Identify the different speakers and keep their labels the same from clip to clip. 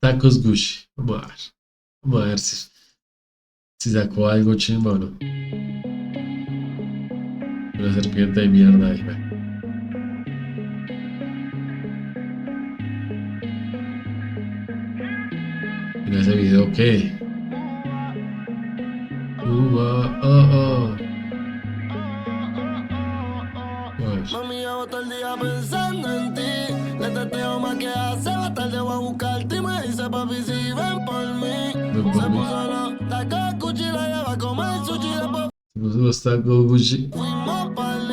Speaker 1: Tacos Gucci. Vamos a ver. Vamos a ver si sacó algo chimba o no. Una serpiente de mierda ahí, ve. Mira ese video, ¿qué? Oh. Pues,
Speaker 2: Mami, llevo todo el día pensando en ti. Le teteo más que hace, más tarde voy a buscarte y me dice papi si ven por mí.
Speaker 1: ven por
Speaker 2: Se
Speaker 1: mí.
Speaker 2: puso los tacos Gucci, la lleva a comer sushi, después
Speaker 1: Se puso los tacos Gucci.
Speaker 2: fuimos pa'l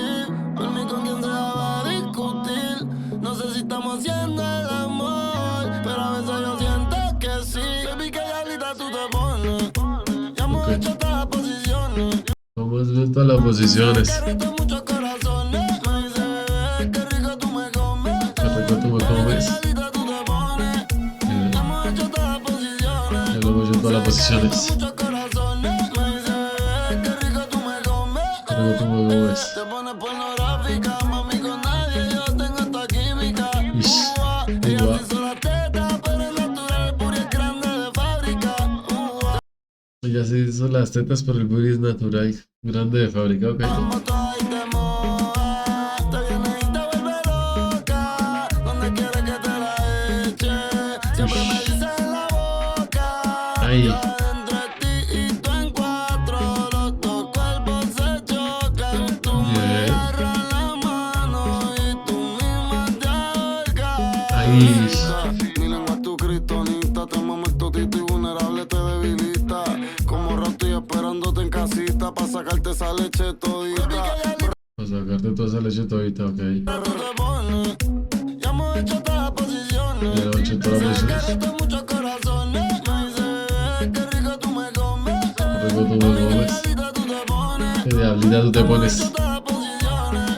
Speaker 2: por mí con quien se va a discutir. No sé si estamos haciendo el amor, pero a veces yo siento que sí. Baby, que diablita tú te pones. Ya hemos
Speaker 1: Ok.
Speaker 2: hecho todas las posiciones.
Speaker 1: Vamos viendo todas las posiciones.
Speaker 2: Que roto muchos corazones. Me dice, bebé, qué rico tú me comes.
Speaker 1: Qué rico tú me comes.
Speaker 2: Diablita tú te pones.
Speaker 1: Mira,
Speaker 2: Ya hemos hecho todas las posiciones.
Speaker 1: ya lo hemos hecho en todas las posiciones.
Speaker 2: Muchos corazones. Me dice, bebé, qué rico tú me comes.
Speaker 1: Qué rico tú me comes.
Speaker 2: Te pones pornográfica, mami, con nadie yo tengo esta química.
Speaker 1: Ish.
Speaker 2: Ella
Speaker 1: Ua.
Speaker 2: se hizo la teta, pero es natural, pura y es grande de fábrica.
Speaker 1: Ya se hizo las tetas, pero el booty es natural. Grande de fábrica, ok.
Speaker 2: Como toda y te moja, te viene y te vuelve loca. Donde quiere que te la eche, siempre me dice en la boca.
Speaker 1: Ay.
Speaker 2: Yo adentro de ti y tú en cuatro, los dos cuerpos se chocan. Tú me
Speaker 1: Bien.
Speaker 2: agarras la mano y tú misma te ahorcas.
Speaker 1: Ay.
Speaker 2: Mi lengua es tu kriptonita, te momento tito y vulnerable te debilita. Como rato y esperándote en casita pa' sacarte esa leche todita.
Speaker 1: Para sacarte toda esa leche todita, ok.
Speaker 2: Ya hemos hecho todas las posiciones.
Speaker 1: Ya lo he hecho en todas las posiciones.
Speaker 2: Roto muchos corazones. Me dice, bebé, qué rico tú me comes.
Speaker 1: Qué rico tú me comes.
Speaker 2: Diablita tú te pones.
Speaker 1: Qué diablita tú te pones.
Speaker 2: Hecho todas las posiciones.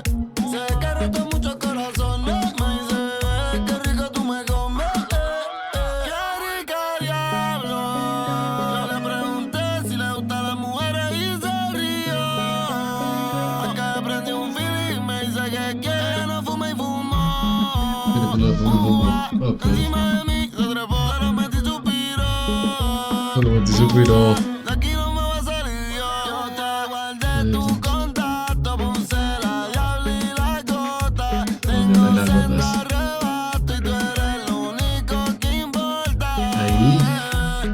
Speaker 2: Sé que roto muchos corazones. Me dice, bebé, qué rico tú me comes. Qué rica diablo. Yo le pregunté si le gustan las mujeres y se rió. Acá prendí un feeling y me dice que quiere, no fuma y fumó.
Speaker 1: Quiere que lo fume. Ok.
Speaker 2: Encima de mí se trepó, pero metí suspiro.
Speaker 1: Solo metí su piro.
Speaker 2: De aquí no me va a salir yo te guardé tu contacto, puse la diabla y la gota. Tengo
Speaker 1: Póngale las
Speaker 2: sendo
Speaker 1: gotas.
Speaker 2: arrebato y tú eres lo único que importa.
Speaker 1: Ahí.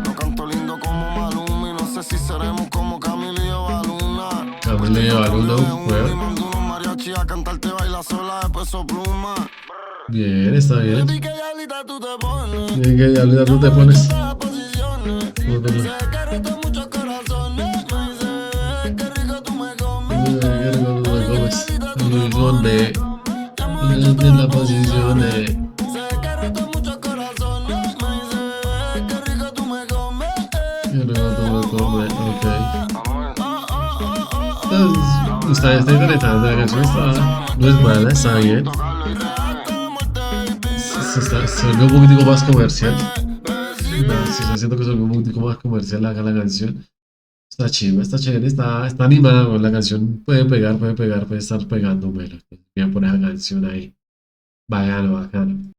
Speaker 2: No canto lindo como Maluma y no sé si seremos como Camilo y Ovaluna.
Speaker 1: Camilo y Ovaluna,
Speaker 2: Y
Speaker 1: juega.
Speaker 2: mando unos mariachi a cantarte baila sola de Peso Pluma.
Speaker 1: Bien, está bien.
Speaker 2: Baby, que diablita tú te pones.
Speaker 1: Bien, qué diablita tú te pones.
Speaker 2: Todas las posiciones.
Speaker 1: Póngale.
Speaker 2: Sé que roto muchos corazones. Me dice, bebé, qué rico tú me comes.
Speaker 1: Qué rico tú me comes. Luis Bonde.
Speaker 2: Ya hemos hecho
Speaker 1: En
Speaker 2: todas
Speaker 1: la
Speaker 2: las
Speaker 1: posición de.
Speaker 2: Sé que roto muchos corazones. Me dice, bebé, qué rico tú me comes.
Speaker 1: Qué rico tú me comes. Ok.
Speaker 2: Oh.
Speaker 1: Entonces, está interesante. La canción no es mala, está bien. Se volvió un poquitico más comercial. No, se está haciendo que se volvió un poquitico más comercial la canción. Está chiva, está chévere, está animada. La canción puede estar pegando, pero bien por esa canción ahí. Bacano.